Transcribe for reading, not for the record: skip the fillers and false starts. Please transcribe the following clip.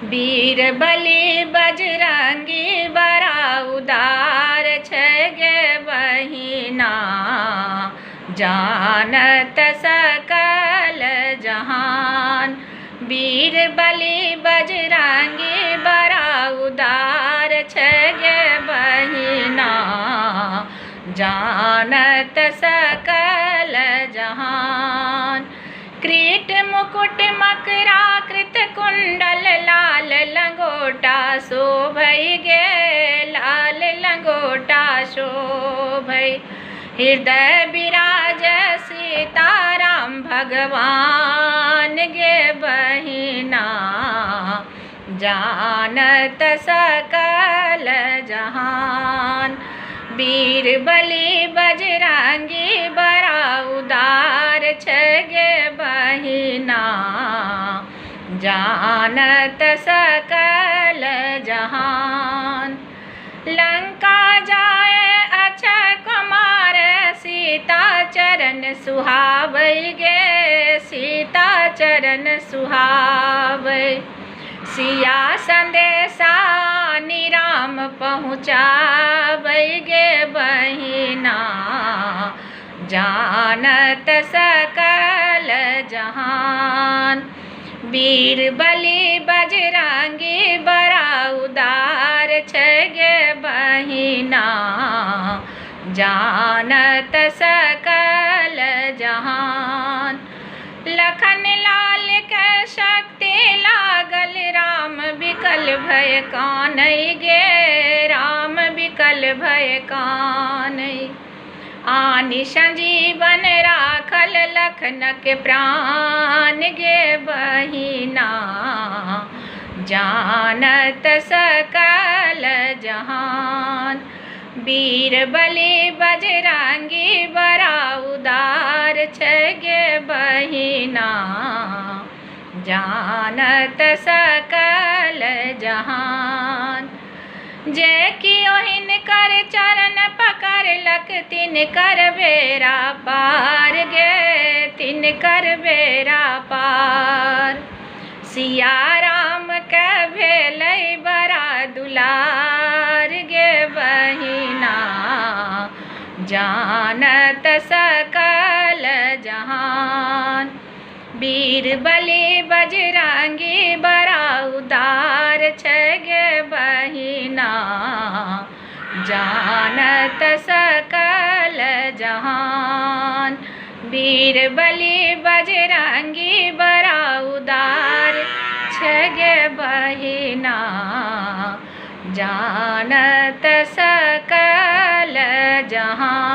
वीर बलि बजरंगी बड़ा उदार छै गे बहिना, जानत सकल जहान। वीर बलि बजरंगी बड़ा उदार छै गे बहिना, जानत सकल जहान। किरीट मुकुट मकराकृत कुंडल लाल लंगोटा शोभै गे, लाल लंगोटा शोभै। हृदय विराज सीताराम भगवान गे बहिना, जानत सकल जहान। वीर बलि बजरंगी बड़ा उदार छै गे बहिना, जानत सकल जहान। लंका जाय अक्षय कुमार सीता चरण सुहावै गे, सीता चरण सुहावै। सिया संदेशा निराम पहुँचावै गे बहिना, जानत सकल जहान। वीर बलि बजरंगी बड़ा उदार छै गे बहिना, जानत सकल जहान। लखन लाल के शक्ति लागल राम बिकल भय कानै गे, राम बिकल भय कानै। आनि संजीवन राखल लखनक प्राण गे बहिना, जानत सकल जहान। वीर बलि बजरंगी बड़ा उदार छै गे बहिना, जानत सकल जहान। जे कियो हिनकर चरण पकड़लक तिनकर बेड़ा पार गे, तिनकर बेड़ा पार। सिया राम के भेलै बड़ा दुलार गे बहिना, जानत सकल जहान। वीर बलि बजरंगी बड़ा उदार छै गे बहिना, जानत सकल जहान। वीर बलि बजरंगी बड़ा उदार छै गे बहिना, जानत सकल जहान।